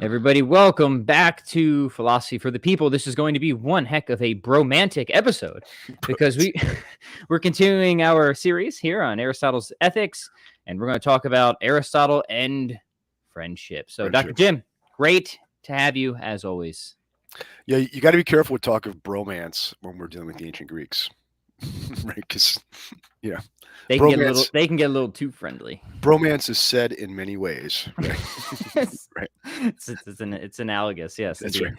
Everybody, welcome back to Philosophy for the People. This is going to be one heck of a bromantic episode because we're continuing our series here on Aristotle's ethics, and we're going to talk about Aristotle and friendship. So, Dr. Jim, great to have you as always. Yeah, you got to be careful with talk of bromance when we're dealing with the ancient Greeks, right? Because they can get a little too friendly. Bromance is said in many ways, right? Right. It's analogous, yes. That's indeed.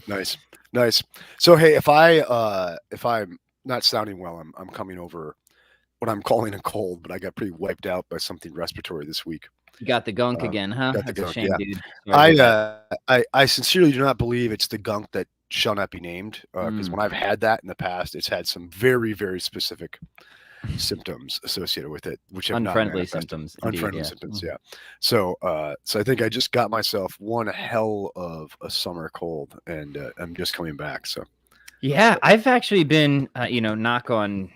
Right. Nice. So hey, if I'm not sounding well, I'm coming over what I'm calling a cold, but I got pretty wiped out by something respiratory this week. You got the gunk again, huh? Got the That's gunk, a shame, yeah. Dude. I sincerely do not believe it's the gunk that shall not be named, because when I've had that in the past, it's had some very, very specific symptoms associated with it, which have unfriendly not symptoms. Unfriendly symptoms, yeah. So I think I just got myself one hell of a summer cold, and I'm just coming back. So yeah, I've actually been, knock on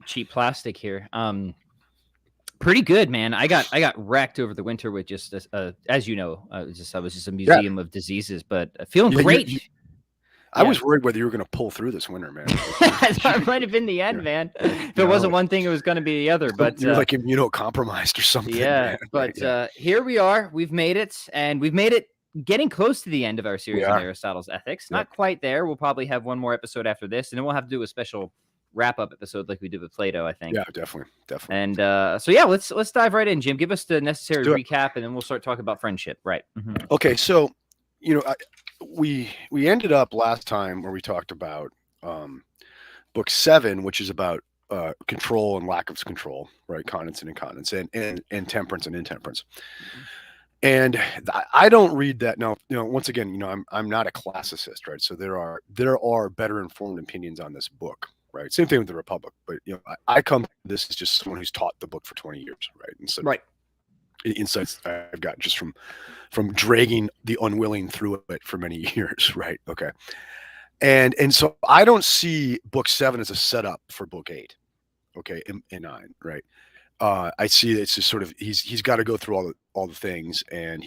cheap plastic here. Pretty good, man. I got wrecked over the winter with just as you know, I was just a museum of diseases, but feeling great. I was worried whether you were going to pull through this winter, man. That might have been the end, man. If it wasn't one thing, it was going to be the other. But you're like immunocompromised or something. Yeah, man. but here we are. We've made it, and we've made it getting close to the end of our series on Aristotle's ethics. Not quite there. We'll probably have one more episode after this, and then we'll have to do a special wrap-up episode like we did with Plato, I think. Yeah, definitely. And so yeah, let's dive right in, Jim. Give us the necessary recap, and then we'll start talking about friendship. Right. Mm-hmm. Okay, so we ended up last time where we talked about book 7, which is about control and lack of control, right? Continence and incontinence, and temperance and intemperance. And I don't read that. Now, once again, I'm not a classicist, right? So there are better informed opinions on this book, right? Same thing with the Republic, but I come to this as just someone who's taught the book for 20 years, right? And so insights I've got just from dragging the unwilling through it for many years, right? Okay. And so I don't see book 7 as a setup for book 8, okay, and 9, right? I see it's just sort of he's got to go through all the things, and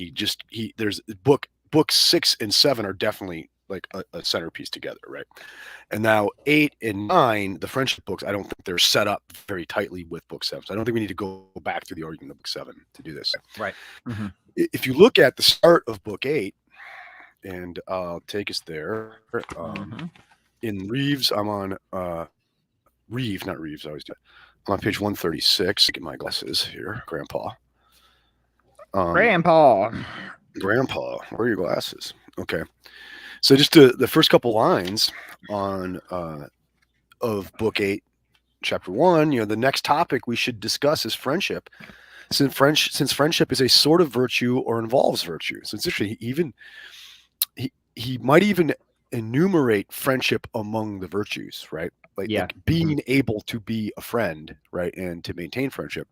there's book 6 and 7 are definitely like a centerpiece together, right? And now 8 and 9, the friendship books, I don't think they're set up very tightly with book 7. So I don't think we need to go back through the argument of book 7 to do this. Right. Mm-hmm. If you look at the start of book 8, and I'll take us there. In Reeves, I'm on Reeve, not Reeves. I always do. I'm on page 136. Get my glasses here, Grandpa. Grandpa, where are your glasses? Okay. So just the first couple lines on of book 8, chapter 1. The next topic we should discuss is friendship. Since friendship is a sort of virtue or involves virtue. So it's interesting. He might even enumerate friendship among the virtues, right? Like being able to be a friend, right, and to maintain friendship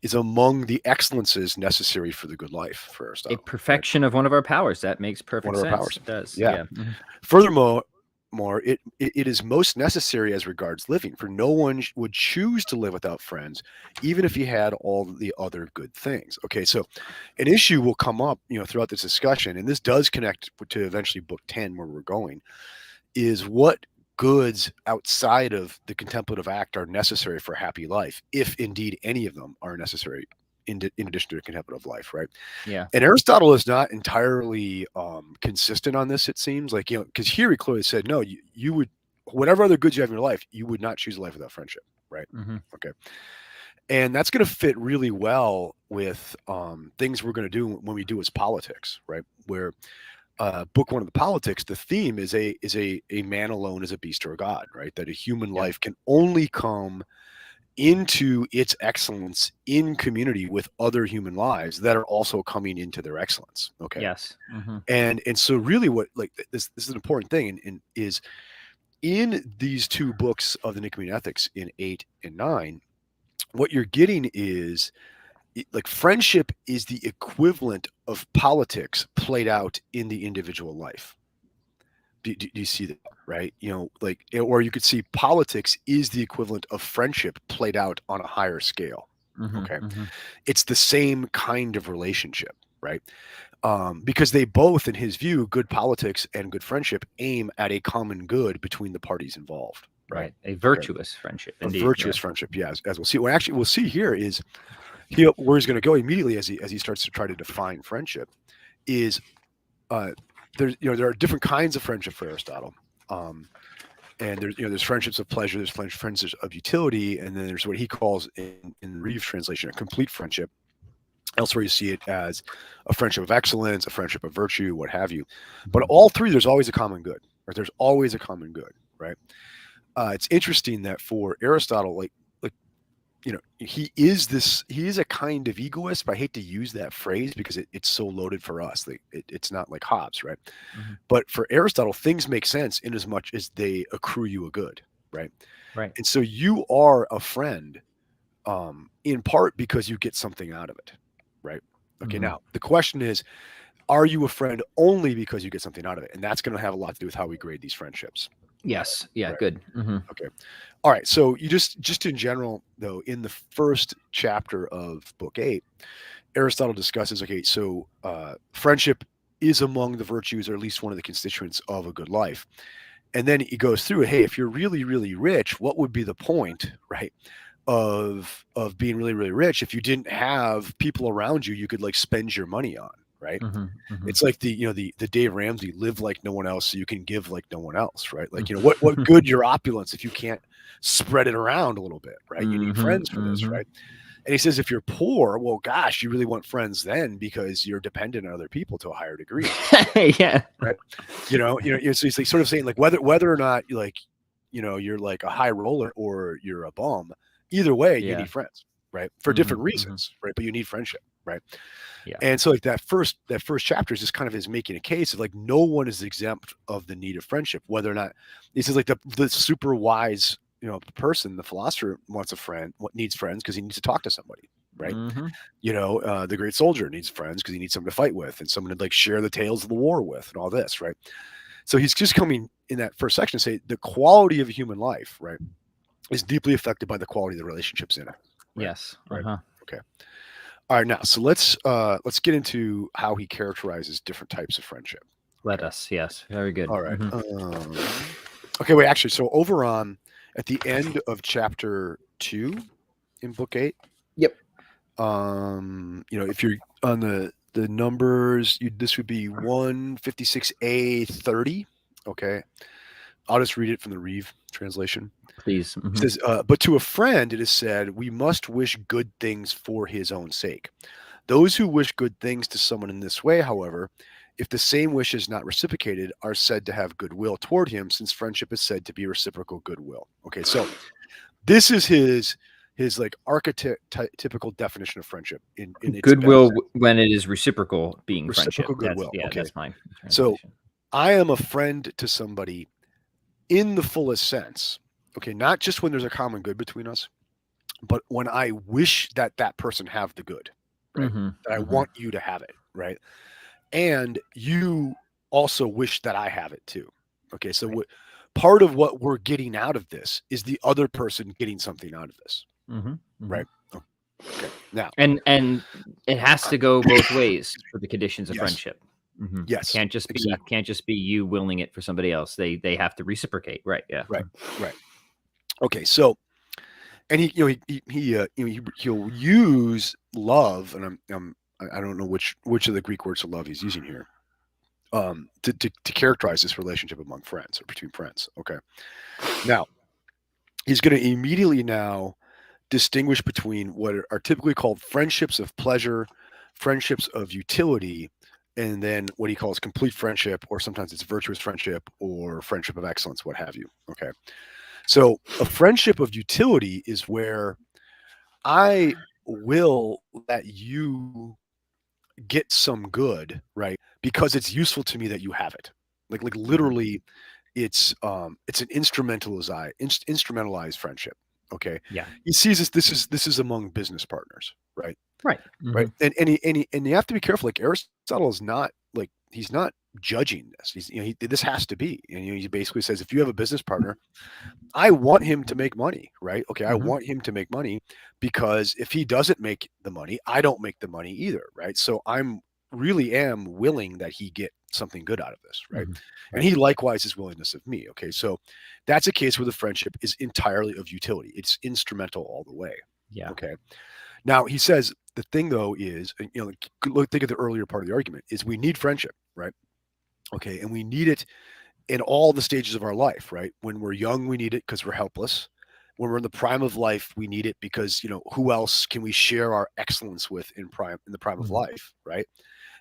is among the excellences necessary for the good life for Aristotle. A perfection of one of our powers. That makes perfect sense. One of our powers. It does. Yeah. Mm-hmm. Furthermore, it is most necessary as regards living, for no one would choose to live without friends, even if he had all the other good things. Okay, so an issue will come up, throughout this discussion, and this does connect to eventually book 10, where we're going, is what goods outside of the contemplative act are necessary for a happy life, if indeed any of them are necessary in addition to the contemplative life, right? Yeah. And Aristotle is not entirely consistent on this, it seems like, because here he clearly said, no, you would, whatever other goods you have in your life, you would not choose a life without friendship, right? Mm-hmm. Okay. And that's going to fit really well with things we're going to do when we do as politics, right? Where book 1 of the politics, the theme is a man alone is a beast or a god, right? That a human life can only come into its excellence in community with other human lives that are also coming into their excellence. Okay. Yes. Mm-hmm. And so really what, like, this is an important thing, and is in these 2 books of the Nicomachean Ethics, in 8 and 9, what you're getting is like friendship is the equivalent of politics played out in the individual life. Do you see that, right? Or you could see politics is the equivalent of friendship played out on a higher scale. Mm-hmm, okay. Mm-hmm. It's the same kind of relationship, right? Because they both, in his view, good politics and good friendship aim at a common good between the parties involved, right? Right. A Okay. virtuous friendship, A indeed. virtuous friendship, yeah, as we'll see. Well, actually, we'll see here is where he's going to go immediately as he starts to try to define friendship is there are different kinds of friendship for Aristotle. And there's friendships of pleasure, there's friendships of utility, and then there's what he calls in Reeves' translation a complete friendship. Elsewhere, you see it as a friendship of excellence, a friendship of virtue, what have you. But all three, there's always a common good. Right? There's always a common good, right? It's interesting that for Aristotle, he is a kind of egoist, but I hate to use that phrase because it's so loaded for us. It's not like Hobbes, right? Mm-hmm. But for Aristotle, things make sense in as much as they accrue you a good, right? Right. And so you are a friend in part because you get something out of it, right? Okay, Mm-hmm. now the question is, are you a friend only because you get something out of it? And that's going to have a lot to do with how we grade these friendships. Yes. Yeah. Right. Good. Mm-hmm. Okay. All right. So you just in general, though, in the first chapter of book 8, Aristotle discusses, okay, so friendship is among the virtues, or at least one of the constituents of a good life. And then he goes through it. Hey, if you're really, really rich, what would be the point, right, of being really, really rich if you didn't have people around you could like spend your money on, right? Mm-hmm. Mm-hmm. It's like the Dave Ramsey, live like no one else so you can give like no one else, right? Like, what good your opulence if you can't spread it around a little bit, right? You need friends for this, right? And he says, if you're poor, well, gosh, you really want friends then because you're dependent on other people to a higher degree. Yeah. Right. So he's like sort of saying like whether or not you're like a high roller or you're a bum, either way, you need friends, right? For different reasons, right? But you need friendship, right? Yeah. And so like that first chapter is just kind of making a case of like no one is exempt of the need of friendship, whether or not he says like the super wise person, the philosopher wants a friend, needs friends because he needs to talk to somebody, right? Mm-hmm. The great soldier needs friends because he needs someone to fight with and someone to like share the tales of the war with and all this, right? So he's just coming in that first section to say the quality of human life, right, is deeply affected by the quality of the relationships in it. Right? Yes. Right. Uh-huh. Okay. All right. Now, so let's get into how he characterizes different types of friendship. Let us. Yes. Very good. All right. Mm-hmm. Okay. Wait. Actually, so over on at the end of chapter 2 in book 8. Yep. If you're on the numbers, this would be 156A30. Okay. I'll just read it from the Reeve translation. Please. It says, but to a friend, it is said, we must wish good things for his own sake. Those who wish good things to someone in this way, however, if the same wish is not reciprocated, are said to have goodwill toward him, since friendship is said to be reciprocal goodwill. Okay, so this is his like archetypical definition of friendship in its goodwill when it is reciprocal being reciprocal friendship. goodwill. Okay. That's mine. So I am a friend to somebody in the fullest sense. Okay, not just when there's a common good between us, but when I wish that person have the good, right? That I want you to have it, right? And you also wish that I have it too. Okay, so part of what we're getting out of this is the other person getting something out of this, right? Okay, now and it has to go both ways for the conditions of friendship. Yes, can't just be you willing it for somebody else. They have to reciprocate, right? Yeah, right. Okay, so and he'll use love, and I don't know which of the Greek words of love he's using here, to characterize this relationship among friends or between friends. Okay, now he's going to immediately now distinguish between what are typically called friendships of pleasure, friendships of utility, and then what he calls complete friendship, or sometimes it's virtuous friendship or friendship of excellence, what have you. Okay. So a friendship of utility is where I will let you get some good, right? Because it's useful to me that you have it. Like literally it's an instrumentalized friendship. Okay. Yeah. He sees this is among business partners, right? Right. Right. And you have to be careful. Like Aristotle is not like, he's not judging this. He's, this has to be, and he basically says, if you have a business partner, I want him to make money, right? Okay. I want him to make money because if he doesn't make the money, I don't make the money either. Right. So I'm really am willing that he get something good out of this, right? Mhm. And Right. he likewise is willingness of me. Okay, so that's a case where the friendship is entirely of utility. It's instrumental all the way. Yeah. Okay. Now he says the thing though is, think of the earlier part of the argument is we need friendship, right? Okay, and we need it in all the stages of our life, right? When we're young, we need it because we're helpless. When we're in the prime of life, we need it because who else can we share our excellence with in the prime of Mhm. life, right?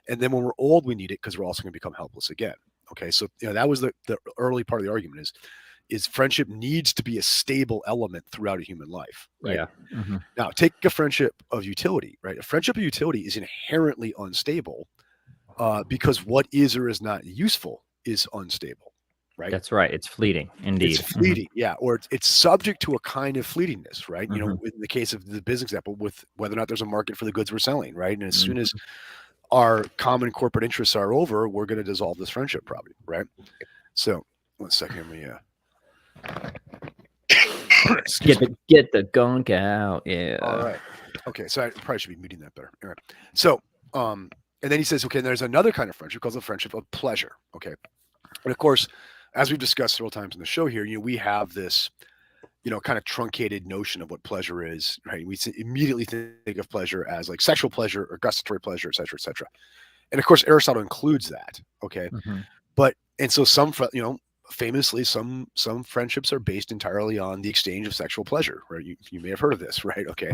And then when we're old, we need it because we're also going to become helpless again. Okay, so that was the early part of the argument is friendship needs to be a stable element throughout a human life, right? Yeah. Mhm. Now, take a friendship of utility, right? A friendship of utility is inherently unstable because what is or is not useful is unstable, right? That's right. It's fleeting, It's indeed. Mhm. fleeting, yeah, or it's subject to a kind of fleetingness, right? Mhm. In the case of the business example, with whether or not there's a market for the goods we're selling, right? And as soon as Mhm. our common corporate interests are over, we're going to dissolve this friendship, probably, right? So, 1 second, let me. Excuse me. Get the gunk out. All Yeah. right. Okay, so I probably should be muting that better. All right. So, and then he says, okay, there's another kind of friendship called the friendship of pleasure. Okay, and of course, as we've discussed several times in the show here, we have this kind of truncated notion of what pleasure is, right? We immediately think of pleasure as like sexual pleasure or gustatory pleasure, et cetera, et cetera. And of course, Aristotle includes that. Okay. Mhm. But, and so famously, some friendships are based entirely on the exchange of sexual pleasure, right? You may have heard of this, right? Okay.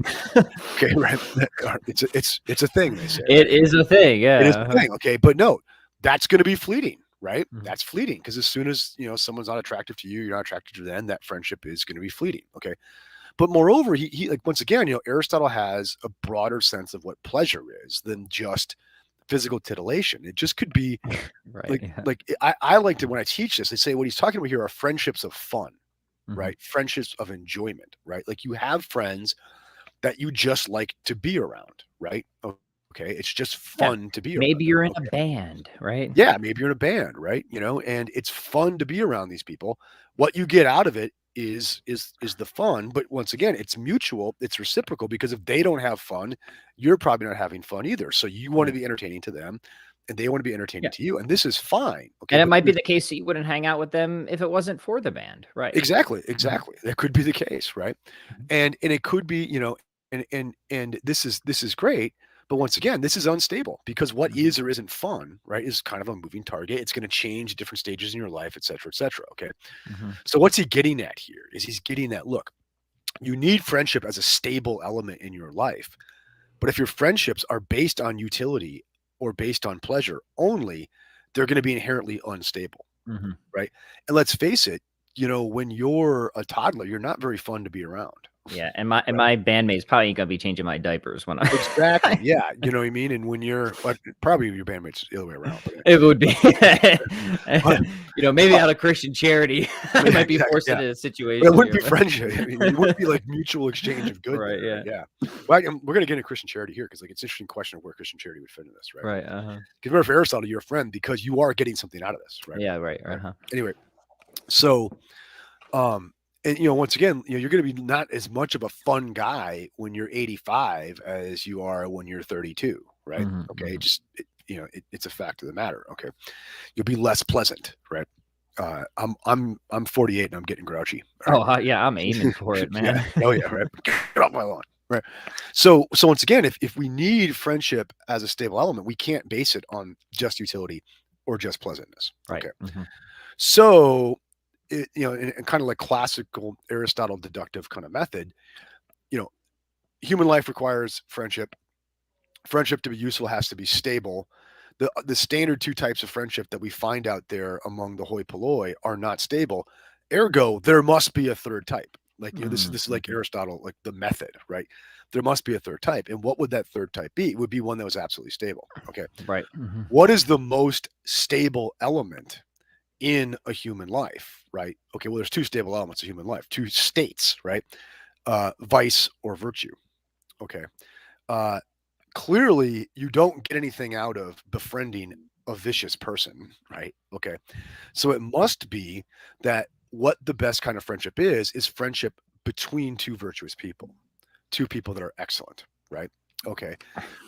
Okay. Right. It's a thing, they say, It right? is a thing. It is Yeah. a thing. Okay. But no, that's going to be fleeting, right? Mhm. That's fleeting because as soon as, someone's not attractive to you, you're not attracted to them, that friendship is going to be fleeting. Okay. But moreover, he like once again, Aristotle has a broader sense of what pleasure is than just physical titillation. It just could be Right. like Yeah. like I like to when I teach this, they say what he's talking about here are friendships of fun, Mhm. right? Friendships of enjoyment, right? Like you have friends that you just like to be around, right? Okay, it's just Yeah. fun to be around Maybe them. you're in a Okay. band, right? Yeah, maybe you're in a band, right? And it's fun to be around these people. What you get out of it is the fun, but once again, it's mutual, it's reciprocal because if they don't have fun, you're probably not having fun either. So you want to Yeah. be entertaining to them and they want to be entertaining Yeah. to you. And this is fine. Okay. And it But might be the case that you wouldn't hang out with them if it wasn't for the band. Right. exactly, Mhm. exactly. That could be the case, right? Mhm. And it could be, and this is great, but once again, this is unstable because what Mhm. is or isn't fun, right, is kind of a moving target. It's going to change at different stages in your life, et cetera, et cetera. Okay. Mhm. So what's he getting at here? Is he's getting that look, you need friendship as a stable element in your life. But if your friendships are based on utility or based on pleasure only, they're going to be inherently unstable, Mhm. right? And let's face it, when you're a toddler, you're not very fun to be around, Yeah, and right? my bandmate's probably ain't gonna be changing my diapers when Exactly. I Yeah. You know what I mean? And when you're probably your bandmates the other way around, but it would be. but, Maybe but out of Christian charity, I yeah, might be exactly. forced Yeah. into a But it situation wouldn't here, be friendship. I mean, it wouldn't be but like mutual exchange of good right, there, right? yeah. Yeah. Well, we're gonna get into Christian charity here because like it's an interesting question of where Christian charity would fit in this, right? Right, uh-huh. Because remember, for Aristotle, you're a friend because you are getting something out of this, right? Yeah, right, Right. uh-huh. Anyway, so and once again, you're going to be not as much of a fun guy when you're 85 as you are when you're 32, right? Mhm, Okay, mhm. it's a fact of the matter. Okay, you'll be less pleasant, right? I'm 48 and I'm getting grouchy. All Oh, right, yeah, I'm aiming for it, yeah, man. oh yeah, right. Get off my lawn, right? So once again, if we need friendship as a stable element, we can't base it on just utility or just pleasantness. Right, Okay, mhm, so in kind of like classical Aristotle deductive kind of method, you know, human life requires friendship. Friendship to be useful has to be stable. The standard two types of friendship that we find out there among the hoi polloi are not stable. Ergo, there must be a third type. Like mhm, this is like mhm. Aristotle, like the method, right? There must be a third type, and what would that third type be? It would be one that was absolutely stable. Okay, Right, mhm. what is the most stable element in a human life, right? Okay, well, there's two stable elements of human life, two states, right? Vice or virtue. Okay. Uh, Clearly, you don't get anything out of befriending a vicious person, right? Okay. So it must be that what the best kind of friendship is friendship between two virtuous people, two people that are excellent, right? Okay.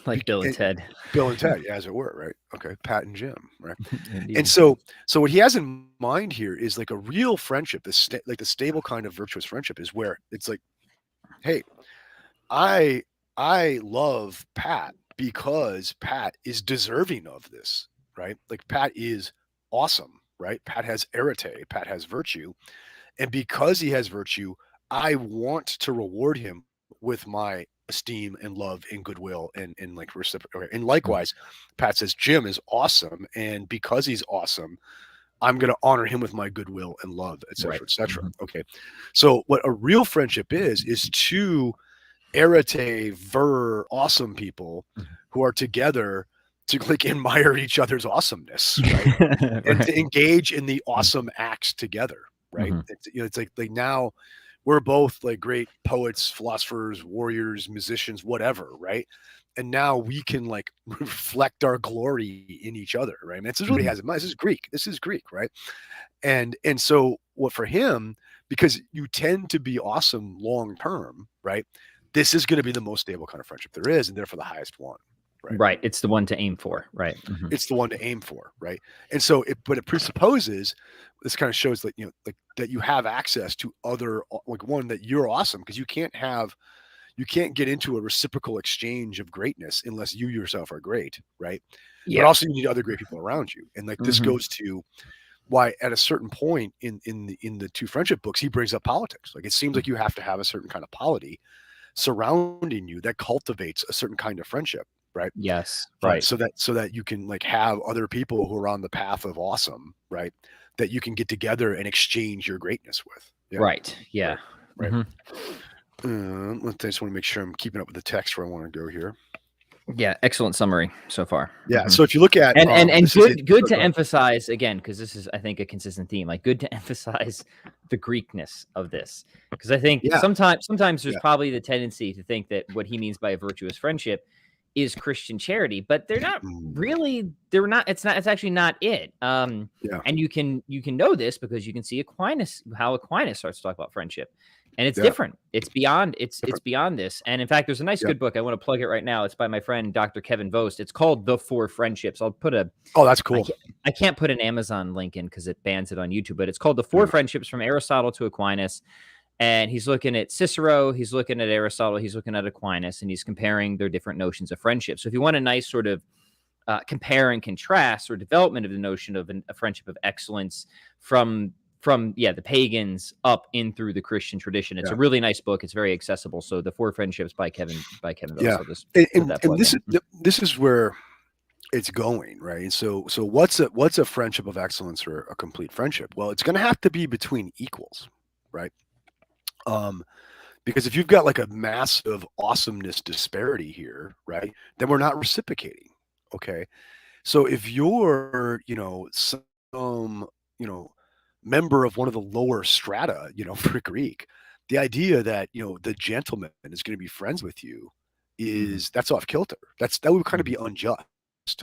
Like Bill and Ted. Bill and Ted, as it were, right? Okay. Pat and Jim, right? And Indeed. so what he has in mind here is like a real friendship, like the stable kind of virtuous friendship is where it's like, hey, I I love Pat because Pat is deserving of this, right? Like Pat is awesome, right? Pat has arete, Pat has virtue, and because he has virtue, I want to reward him with my esteem and love and goodwill and like reciprocal. And Mhm. likewise, Pat says Jim is awesome, and because he's awesome, I'm going to honor him with my goodwill and love, et Right. cetera, et cetera. Mhm. Okay, so what a real friendship is two arete ver awesome people Mhm. who are together to like admire each other's awesomeness, right? And Right. to engage in the Mhm. awesome acts together, right? Mhm. It's, it's like now we're both like great poets, philosophers, warriors, musicians, whatever, right? And now we can like reflect our glory in each other, right? I mean, this is what he Mhm. has in mind. This is Greek. This is Greek, right? And so what for him, because you tend to be awesome long term, right? This is going to be the most stable kind of friendship there is, and therefore the highest one, right? Right. It's the one to aim Right. for. Right. Mhm. It's the one to aim for, right? And so but it presupposes, this kind of shows that, like that you have access to other, like one, that you're awesome, because you can't get into a reciprocal exchange of greatness unless you yourself are great, right? But Yeah. also you need other great people around you. And like this Mhm. goes to why at a certain point in the two friendship books he brings up politics. Like it seems Mm. like you have to have a certain kind of polity surrounding you that cultivates a certain kind of friendship, right? Yes. Right. So that you can like have other people who are on the path of awesome, right? That you can get together and exchange your greatness with. Yeah, Right. Yeah. right, right. Mhm. I just want to make sure I'm keeping up with the text where I want to go here. Yeah. Excellent summary so far. Yeah. Mhm. So if you look at And this is it. good Oh, to go ahead. emphasize again, because this is, I think, a consistent theme. Like, good to emphasize the Greekness of this, because I think Yeah, sometimes there's yeah. probably the tendency to think that what he means by a virtuous friendship is Christian charity, but they're not Mm, really. They're not. It's not. It's actually not it. yeah, And you can know this because you can see Aquinas, how Aquinas starts to talk about friendship, and it's yeah. different. It's beyond. It's Different. beyond this. And in fact, there's a nice Yeah. good book. I want to plug it right now. It's by my friend Dr. Kevin Vost. It's called The Four Friendships. I'll put a Oh, that's I cool. can't I can't put an Amazon link in because it bans it on YouTube, but it's called The Four Yeah. Friendships from Aristotle to Aquinas. And he's looking at Cicero, he's looking at Aristotle, he's looking at Aquinas, and he's comparing their different notions of friendship. So if you want a nice sort of compare and contrast or development of the notion of a friendship of excellence from the pagans up in through the Christian tradition, it's Yeah. a really nice book. It's very accessible. So the Four Friendships by Kevin Voss. Yeah. I'll just And, put and that and plug this in. is this is where it's going, right? And so what's a friendship of excellence or a complete friendship? Well, it's going to have to be between equals, right? Um, because if you've got like a massive awesomeness disparity here, right, then we're not reciprocating. Okay. So if you're, some, you know, member of one of the lower strata, for Greek, the idea that, the gentleman is going to be friends with you Mhm, that's off kilter. That would kind of mhm. be unjust.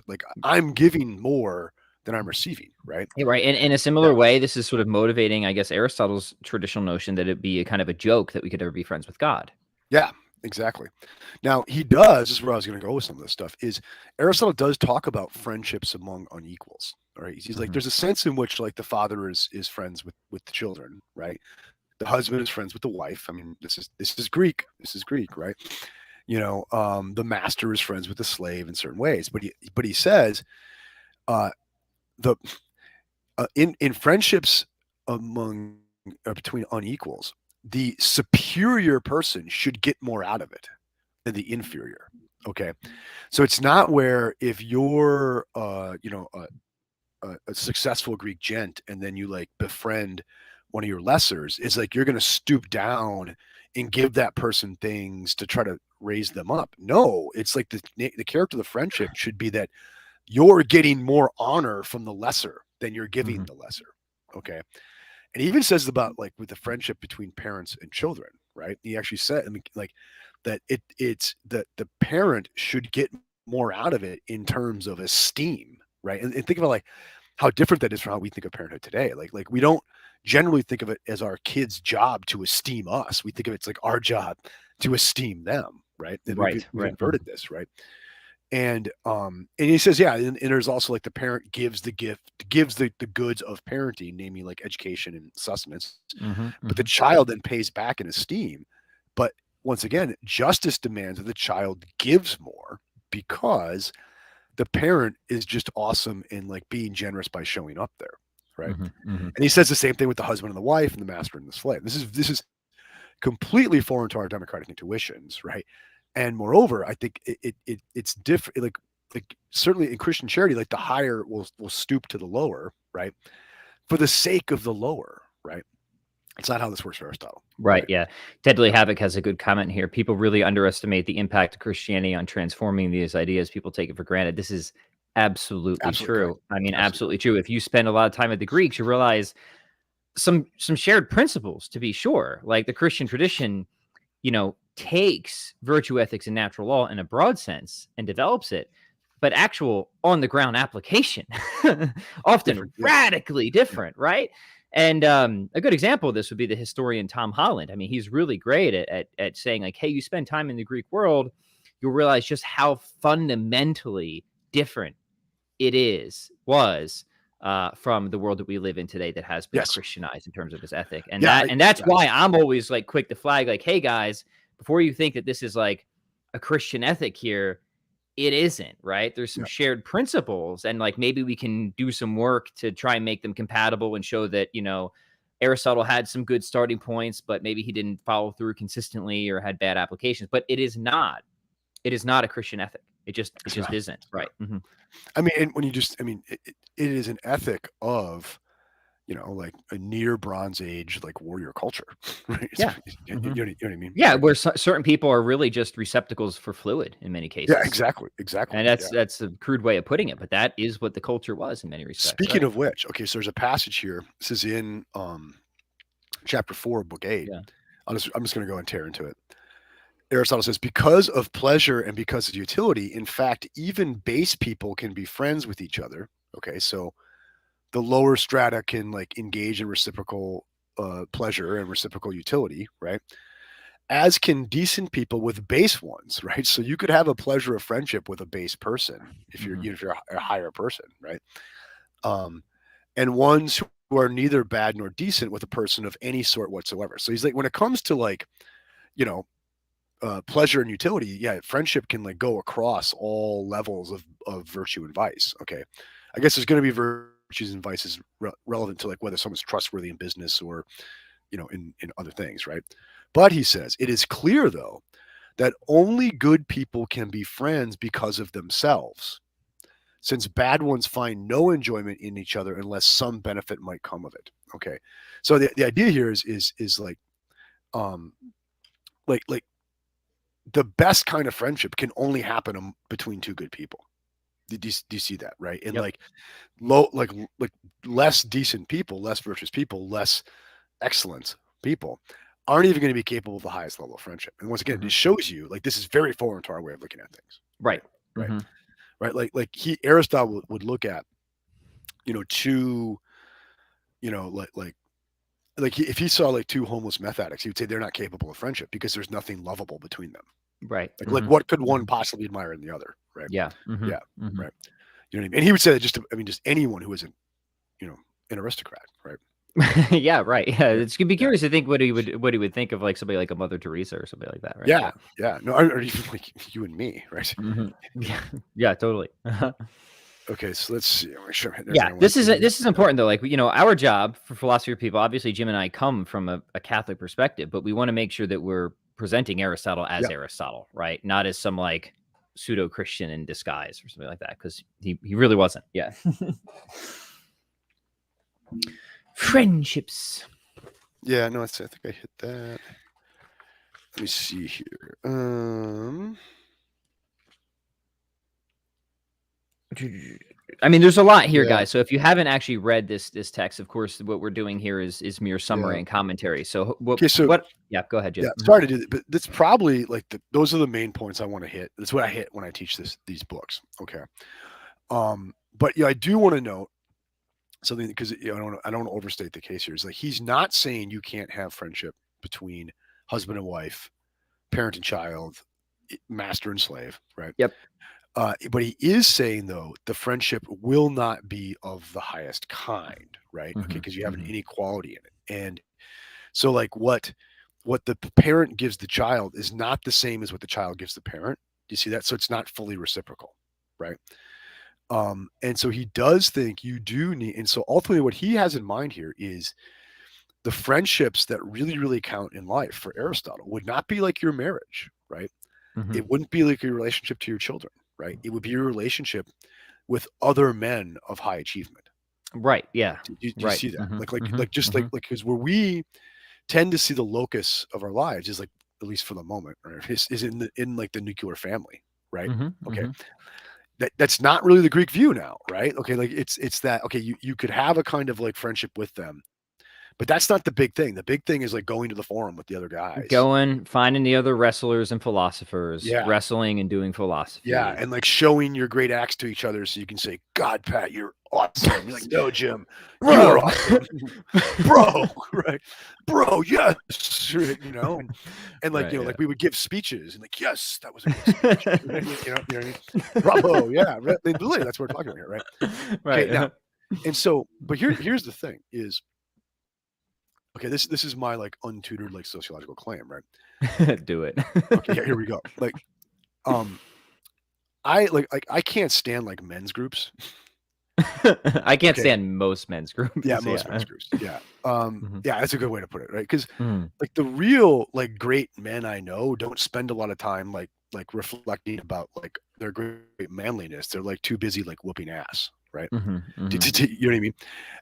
Like I'm giving more than I'm receiving, right? Yeah, right. And in a Yeah. similar way, this is sort of motivating, I guess, Aristotle's traditional notion that it'd be a kind of a joke that we could ever be friends with God. Yeah, exactly. Now he does, this is where I was going to go with some of this stuff, is Aristotle does talk about friendships among unequals. All right. He's like, Mhm, there's a sense in which like the father is friends with the children, right? The husband is friends with the wife. I mean, this is Greek. This is Greek, right? The master is friends with the slave in certain ways. But he says, uh the in friendships among between unequals, the superior person should get more out of it than the inferior. Okay. So it's not where if you're a successful Greek gent and then you like befriend one of your lessers, it's like you're going to stoop down and give that person things to try to raise them up. No, it's like the character of the friendship should be that you're getting more honor from the lesser than you're giving mhm, the lesser. Okay. And he even says about like with the friendship between parents and children, right? He actually said, I mean, like that it's that the parent should get more out of it in terms of esteem, right? And think about like how different that is from how we think of parenthood today. Like we don't generally think of it as our kids' job to esteem us. We think of it's like our job to esteem them, right? And Right. we've Right. inverted this, right? And he says, yeah, and there's also like the parent gives the the goods of parenting, namely like education and sustenance, Hmm. but the Hmm. child then pays back in esteem. But once again, justice demands that the child gives more because the parent is just awesome in like being generous by showing up there, right? Hmm. Hmm. And he says the same thing with the husband and the wife and the master and the slave. This is completely foreign to our democratic intuitions, right? And moreover, I think it's different. Like certainly in Christian charity, like the higher will stoop to the lower, right? For the sake of the lower, right? It's not how this works for Aristotle, Right. right? Yeah. Deadly Yeah, Havoc has a good comment here. People really underestimate the impact of Christianity on transforming these ideas. People take it for granted. This is absolutely absolutely correct. true. I mean, Absolutely absolutely true. If you spend a lot of time with the Greeks, you realize some shared principles, to be sure. Like the Christian tradition, takes virtue ethics and natural law in a broad sense and develops it, but actual on the ground application often different. Yeah, radically yeah, different, right? And a good example of this would be the historian Tom Holland. I mean, he's really great at saying like, hey, you spend time in the Greek world, you'll realize just how fundamentally different was from the world that we live in today that has been yes, Christianized in terms of its ethic. And yeah, that's yeah, why I'm always like quick to flag, like, hey guys, before you think that this is like a Christian ethic here, it isn't, right? There's some yeah, shared principles, and like maybe we can do some work to try and make them compatible and show that, Aristotle had some good starting points, but maybe he didn't follow through consistently or had bad applications. But it is not a Christian ethic. It it's just not. isn't, It's not. right? Hmm. I mean, and when you just, I mean, it is an ethic of like a near Bronze Age, like warrior culture, right? Yeah. You Hmm. know what I mean, Yeah, right? where certain people are really just receptacles for fluid in many Yeah, cases, exactly, exactly. and Yeah. that's a crude way of putting it, but that is what the culture was in many respects, Speaking right? of which, okay, so there's a passage here. This is in chapter 4 of book 8. Yeah. I'm just going to go and tear into it. Aristotle says, because of pleasure and because of utility, in fact, even base people can be friends with each other. Okay, so the lower strata can like engage in reciprocal pleasure and reciprocal utility, right? As can decent people with base ones, right? So you could have a pleasure of friendship with a base person if you're Mhm. if you're a higher person, right? Um, and ones who are neither bad nor decent with a person of any sort whatsoever. So he's like, when it comes to like, you know, pleasure and utility, yeah, friendship can like go across all levels of virtue and vice. Okay, I guess there's going to be virtues and vices relevant to like whether someone's trustworthy in business or in other things, right? But he says it is clear though that only good people can be friends because of themselves, since bad ones find no enjoyment in each other unless some benefit might come of it. Okay, so the idea here is um like the best kind of friendship can only happen between two good people. Do you see that, right? And Yep. like low like less decent people, less virtuous people, less excellent people aren't even going to be capable of the highest level of friendship. And once again, Mhm. it shows you like this is very foreign to our way of looking at things, right? Right. Right. Mhm. Right. Like Aristotle would look at two if he saw like two homeless meth addicts, he would say they're not capable of friendship because there's nothing lovable between them. Right. Like Mhm. what could one Mhm. possibly admire in the other, right? Yeah. Mhm. Yeah, Mhm. right. You know what I mean? And he would say that just anyone who isn't, you know, an aristocrat, right? Yeah, right. Yeah, Right. it's gonna be Yeah. curious to think what he would think of, like, somebody like a Mother Teresa or somebody like that, right? Yeah. Yeah. Yeah. No, or even like you and me, right? Mhm. Yeah. Yeah, totally. Okay, so let's see. Make sure I'm hitting Yeah, everything I want to do. this is important though. Like, our job for philosophy of people, obviously, Jim and I come from a Catholic perspective, but we want to make sure that we're presenting Aristotle as Yeah. Aristotle, right? Not as some like pseudo Christian in disguise or something like that, because he really wasn't. Yeah. Friendships. Yeah. No, I think I hit that. Let me see here. I mean, there's a lot here, Yeah. guys. So if you haven't actually read this text, of course, what we're doing here is mere summary Yeah. and commentary. So what Okay. So what? Yeah, go ahead, yeah, Jim. Mhm. sorry to do that, but that's probably like those are the main points I want to hit. That's what I hit when I teach these books. Okay. But yeah, I do want to note something because I don't want to overstate the case here. Is like he's not saying you can't have friendship between husband and wife, parent and child, master and slave, right? Yep. But he is saying though the friendship will not be of the highest kind, right? Okay, because you have an inequality in it, and so like what the parent gives the child is not the same as what the child gives the parent. Do you see that? So it's not fully reciprocal, right? And so he does think you do need, and so ultimately what he has in mind here is the friendships that really, really count in life for Aristotle would not be like your marriage, right? It wouldn't be like your relationship to your children, right? It would be your relationship with other men of high achievement. Right. Yeah. Do you Right. see that? Like because where we tend to see the locus of our lives is like, at least for the moment, right, is in like the nuclear family, right? Okay. That's not really the Greek view now, right? Okay, like it's that okay, you could have a kind of like friendship with them, but that's not the big thing. The big thing is like going to the forum with the other guys. Going, finding the other wrestlers and philosophers, Yeah. wrestling and doing philosophy. Yeah, and like showing your great axe to each other so you can say, God, Pat, you're awesome. You're like, no, Jim, you are awesome. Bro, right? Bro, yes. You know, and like, Right, you know, yeah. like we would give speeches and like, yes, that was a good speech. You know what I mean? Bravo, yeah. Literally, that's what we're talking about here, right? Right. Okay, now, and so, but here's the thing is, okay, this is my like untutored like sociological claim, right? Do it. Okay, yeah, here we go. Like, I can't stand like men's groups. I can't stand most men's groups. Yeah, most men's groups. Yeah. Yeah, that's a good way to put it, right? Because Mm. like the real like great men I know don't spend a lot of time like reflecting about like their great manliness. They're like too busy like whooping ass, right? You know what I mean?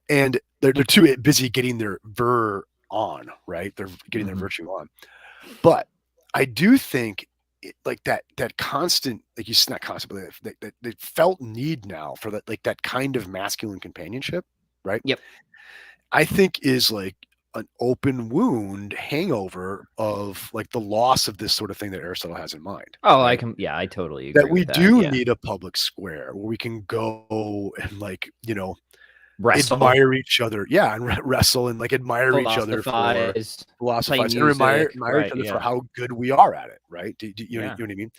And they're too busy getting their on, right? They're getting their virtue on. But I do think like that constant, like you not constant, but that felt need now for that like that kind of masculine companionship, right? Yep. I think is like an open wound hangover of like the loss of this sort of thing that Aristotle has in mind. Oh, right? I totally agree That we with that. do Yeah. need a public square where we can go and like, you know, Wrestle, admire each other. Yeah, and wrestle and like admire each other for philosophize and admire each other for how good we are at it, right? You know what I mean?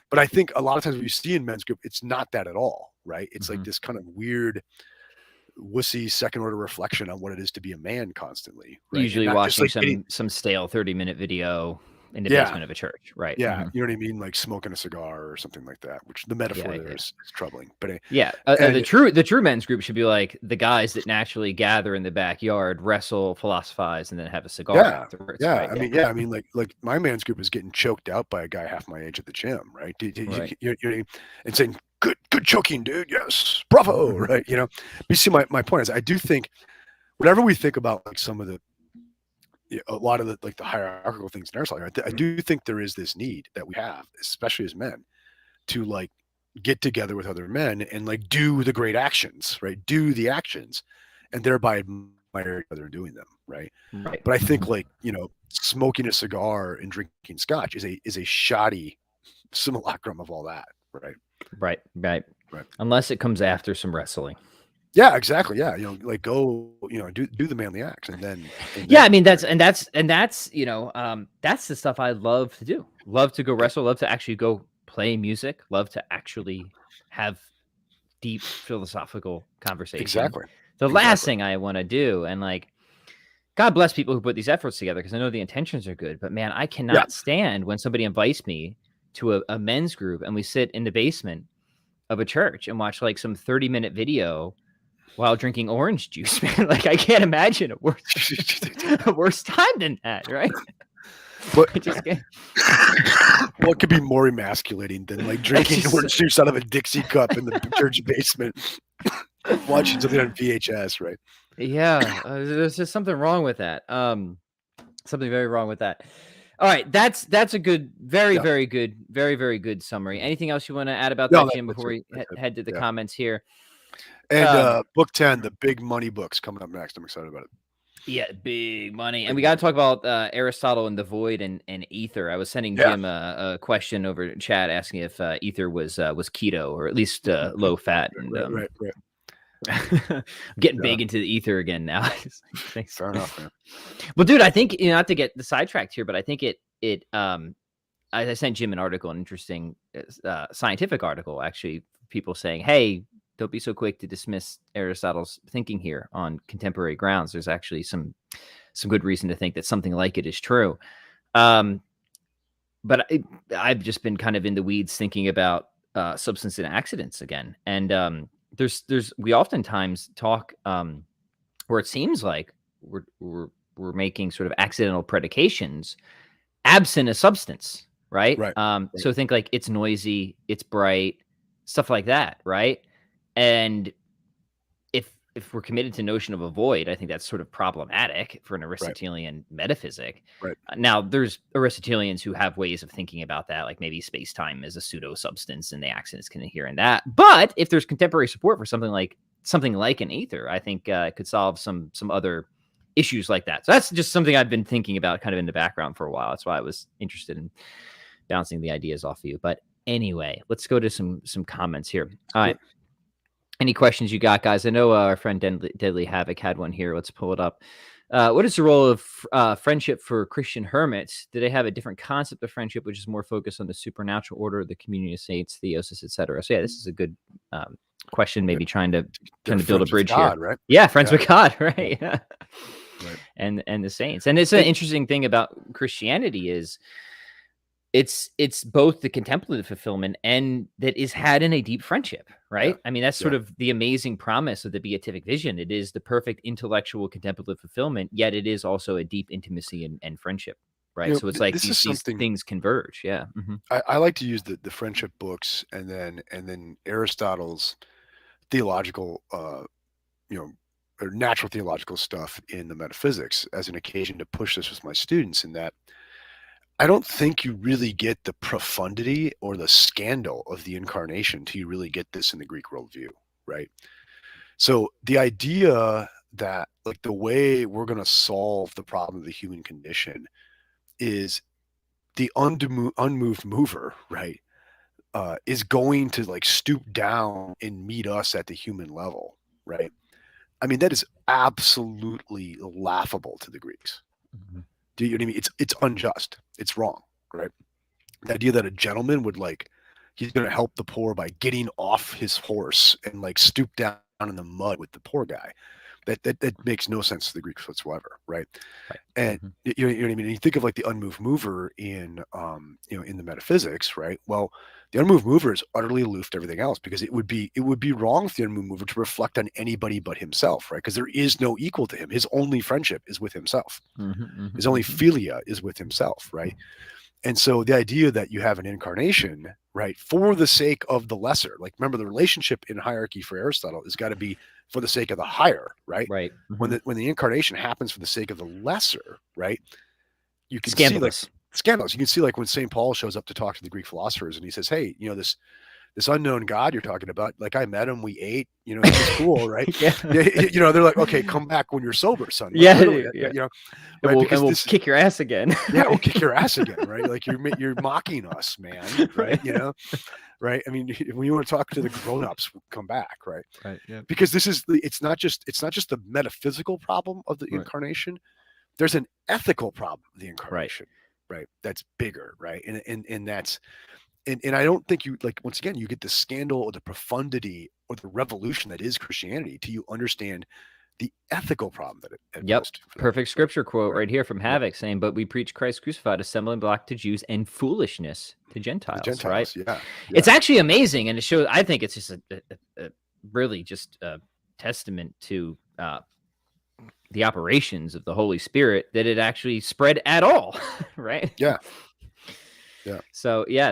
But I think a lot of times what you see in men's group, it's not that at all, right? It's like this kind of weird wussy second order reflection on what it is to be a man constantly, right? Usually not watching just like some stale 30-minute video in the basement of a church, right? Yeah, you know what I mean, like smoking a cigar or something like that. Which the metaphor there is troubling. But the true men's group should be like the guys that naturally gather in the backyard, wrestle, philosophize, and then have a cigar afterwards. Yeah, right? I mean, like my man's group is getting choked out by a guy half my age at the gym, right? And saying, "Good choking, dude. Yes, bravo!" Right? You know, you see, my point is, I do think whatever we think about like some of the a lot of the like the hierarchical things in Aristotle, I do think there is this need that we have, especially as men, to like get together with other men and like do the great actions, right? Do the actions, and thereby admire each other doing them, right? But I think like, you know, smoking a cigar and drinking scotch is a shoddy simulacrum of all that, right? Right. Unless it comes after some wrestling. Yeah, exactly. Yeah, you know, like go, you know, do the manly acts, and then I mean that's you know, that's the stuff I love to do. Love to go wrestle. Love to actually go play music. Love to actually have deep philosophical conversation. Exactly. The last thing I want to do, and like, God bless people who put these efforts together because I know the intentions are good. But man, I cannot stand when somebody invites me to a men's group and we sit in the basement of a church and watch like some 30-minute video while drinking orange juice, man. Like I can't imagine a worse time than that, right? What could be more emasculating than like drinking orange juice out of a Dixie cup in the church basement, watching something on VHS, right? Yeah, there's just something wrong with that. Something very wrong with that. All right, that's a good, very good summary. Anything else you want to add about that, Jim, before we head to the comments here? And book 10, the big money books coming up next. I'm excited about it. Yeah, big money. And we got to talk about Aristotle and the void and ether. I was sending Jim a question over chat asking if ether was keto or at least low fat. And right. Getting big into the ether again now. Fair enough, man. Well, dude, I think, you know, not to get the sidetracked here, but I think it I sent Jim an article, an interesting scientific article, actually, people saying, hey, don't be so quick to dismiss Aristotle's thinking here on contemporary grounds. There's actually some good reason to think that something like it is true. But I've just been kind of in the weeds thinking about substance and accidents again. And we oftentimes talk where it seems like we're making sort of accidental predications absent a substance, right? Right. So think like it's noisy, it's bright, stuff like that, right? And if we're committed to notion of a void, I think that's sort of problematic for an Aristotelian metaphysic. Right. Now, there's Aristotelians who have ways of thinking about that, like maybe space-time is a pseudo substance and the accidents can adhere in that. But if there's contemporary support for something like an ether, I think it could solve some other issues like that. So that's just something I've been thinking about kind of in the background for a while. That's why I was interested in bouncing the ideas off of you. But anyway, let's go to some comments here. All right. Any questions you got, guys? I know our friend Deadly Havoc had one here. Let's pull it up. What is the role of friendship for Christian hermits? Do they have a different concept of friendship, which is more focused on the supernatural order, the community of saints, theosis, etc.? So yeah, this is a good question. Maybe trying to build a bridge God, here. Right? Yeah, friends with God, right? Yeah. Right. And the saints. And it's an interesting thing about Christianity is it's both the contemplative fulfillment and that is had in a deep friendship, right? I mean, that's sort of the amazing promise of the beatific vision. It is the perfect intellectual contemplative fulfillment, yet it is also a deep intimacy and friendship, right? So it's like these things converge. Yeah. Mm-hmm. I like to use the friendship books and then Aristotle's theological, or natural theological stuff in the metaphysics as an occasion to push this with my students, in that I don't think you really get the profundity or the scandal of the incarnation till you really get this in the Greek worldview, right? So the idea that like the way we're going to solve the problem of the human condition is the unmoved mover, right? Is going to like stoop down and meet us at the human level, right? I mean, that is absolutely laughable to the Greeks. Mm-hmm. Do you know what I mean? It's unjust. It's wrong, right? The idea that a gentleman would he's going to help the poor by getting off his horse and like stoop down in the mud with the poor guy. That makes no sense to the Greeks whatsoever, right? And you know what I mean. And you think of like the unmoved mover in in the metaphysics, right? Well, the unmoved mover is utterly aloof to everything else, because it would be wrong for the unmoved mover to reflect on anybody but himself, right? Because there is no equal to him. His only friendship is with himself. His only philia is with himself, right? And so the idea that you have an incarnation, right, for the sake of the lesser, like remember the relationship in hierarchy for Aristotle has got to be for the sake of the higher, right? Right. Mm-hmm. When the incarnation happens for the sake of the lesser, right? You can scandalous. See scandalous. You can see like when St. Paul shows up to talk to the Greek philosophers and he says, hey, this unknown God you're talking about, like I met him, we ate, he's cool, right? They're like, okay, come back when you're sober, son. Like, right? And we'll kick your ass again. Yeah, we'll kick your ass again, right? Like you're mocking us, man, right? Right? I mean, when you want to talk to the grown-ups, come back, right? Right. Yeah. Because it's not just the metaphysical problem of the incarnation. There's an ethical problem of the incarnation, right? That's bigger, right? And that's. And I don't think you once again, you get the scandal or the profundity or the revolution that is Christianity till you understand the ethical problem that it Perfect scripture quote right here from Havoc saying, but we preach Christ crucified, a stumbling block to Jews and foolishness to Gentiles. Right? Yeah. It's actually amazing. And it shows, I think it's just a really just a testament to the operations of the Holy Spirit that it actually spread at all. Right? Yeah. Yeah. So yeah,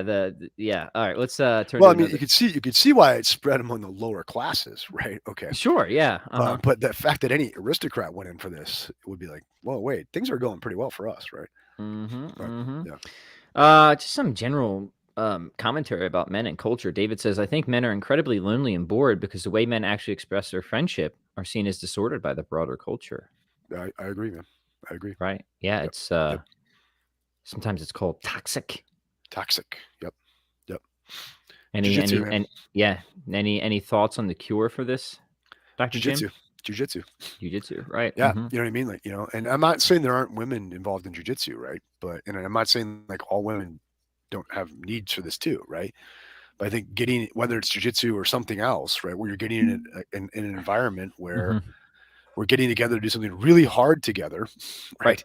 All right, let's turn. Well, I mean, you could see why it spread among the lower classes, right? Okay. Sure. Yeah. But the fact that any aristocrat went in for this, it would be like, whoa, wait, things are going pretty well for us, right? Yeah. Just some general commentary about men and culture. David says, I think men are incredibly lonely and bored because the way men actually express their friendship are seen as distorted by the broader culture. I agree, man. I agree. Right. Yeah. It's sometimes it's called toxic. Yep. Any thoughts on the cure for this, Dr. Jim? Jujutsu, right? Yeah, you know what I mean. And I'm not saying there aren't women involved in jujitsu, right? And I'm not saying like all women don't have needs for this too, right? But I think getting, whether it's jujitsu or something else, right, where you're getting in an environment where we're getting together to do something really hard together, right?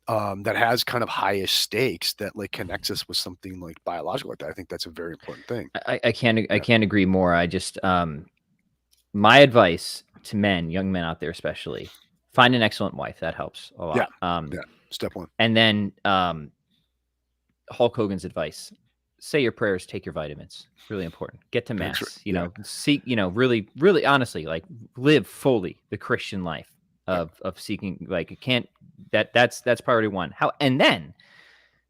That has kind of highest stakes that like connects us with something like biological like that. I think that's a very important thing. I can't agree more. I just my advice to men, young men out there especially, find an excellent wife. That helps a lot. Yeah. Step one. And then Hulk Hogan's advice: say your prayers, take your vitamins. Really important. Get to mass. You know, seek. You know, really, really, honestly, like live fully the Christian life of seeking. Like it can't. That's priority one. And then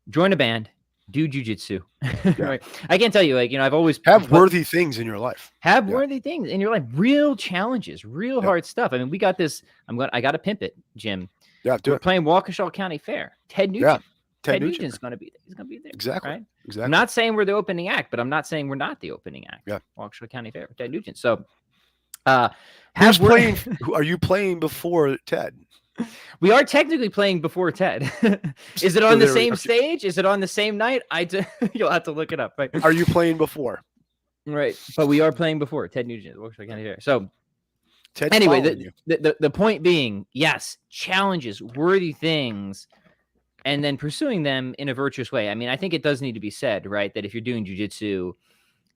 join a band. Do jujitsu. Right? I can't tell you, like, you know, I've always have worthy things in your life. Have worthy things in your life. Real challenges, real hard stuff. I mean, we got this. I got to pimp it, Jim. Yeah, we're playing Waukesha County Fair. Ted Nugent. Yeah. Ted Nugent's going to be. He's going to be there. Exactly. Right? Exactly. I'm not saying we're the opening act, but I'm not saying we're not the opening act. Yeah. Waukesha County Fair. Ted Nugent. So, are you playing before Ted? We are technically playing before Ted. Is it on the same stage? Is it on the same night? You'll have to look it up. Right? Are you playing before? Right, but we are playing before Ted Nugent. So, Ted's anyway, the point being, yes, challenges, worthy things, and then pursuing them in a virtuous way. I mean, I think it does need to be said, right, that if you're doing jujitsu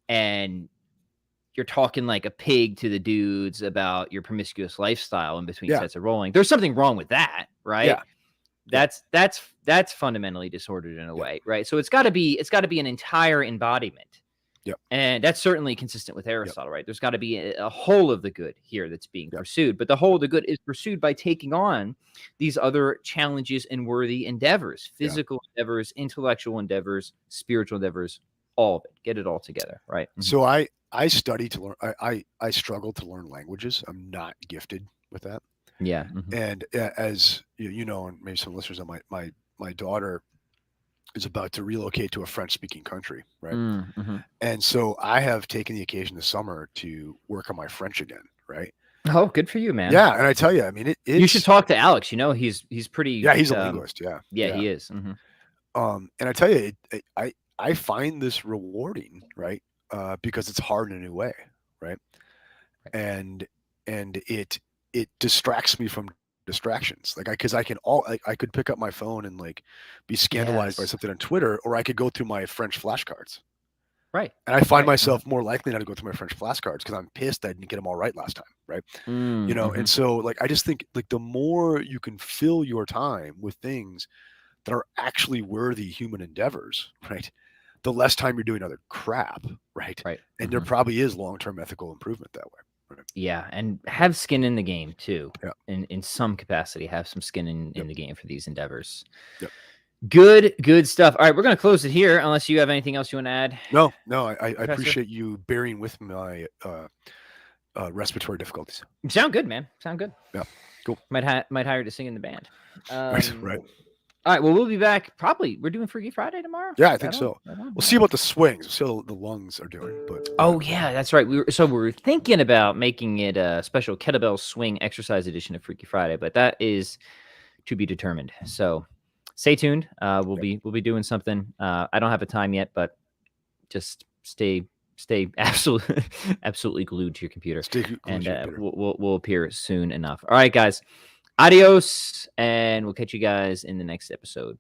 and you're talking like a pig to the dudes about your promiscuous lifestyle in between sets of rolling, there's something wrong with that, right? Yeah. That's fundamentally disordered in a way, right? So it's got to be an entire embodiment. Yep. And that's certainly consistent with Aristotle, right? There's got to be a whole of the good here that's being pursued, but the whole of the good is pursued by taking on these other challenges and worthy endeavors, physical endeavors, intellectual endeavors, spiritual endeavors, all of it. Get it all together, right? So I study to learn. I struggle to learn languages. I'm not gifted with that. Yeah. And as you know, and maybe some listeners, my daughter is about to relocate to a French-speaking country, right? And so I have taken the occasion this summer to work on my French again, right? Oh, good for you, man. Yeah, and I tell you, I mean, you should talk to Alex. You know, he's pretty. Yeah, he's a linguist. Yeah, he is. And I tell you, I find this rewarding, right? Because it's hard in a new way, right? And it distracts me from distractions, like because I could pick up my phone and like be scandalized by something on Twitter, or I could go through my French flashcards, right? And I find myself more likely now to go through my French flashcards because I'm pissed I didn't get them all right last time, right? You know, and so like I just think like the more you can fill your time with things that are actually worthy human endeavors, right, the less time you're doing other crap, right? And there probably is long-term ethical improvement that way. Right? Yeah, and have skin in the game too. In some capacity, have some skin in the game for these endeavors. Good stuff. All right, we're gonna close it here unless you have anything else you want to add. No, I appreciate you bearing with my respiratory difficulties. Sound good, man. Sound good. Yeah, cool. Might hire you to sing in the band. Right. All right, well, we'll be back. Probably we're doing Freaky Friday tomorrow. Yeah, I think so. We'll see what the swings, we'll see how the lungs are doing. But yeah, that's right. We're thinking about making it a special kettlebell swing exercise edition of Freaky Friday, but that is to be determined. So stay tuned. We'll be doing something. I don't have a time yet, but just stay absolutely glued to your computer. We'll appear soon enough. All right, guys. Adios, and we'll catch you guys in the next episode.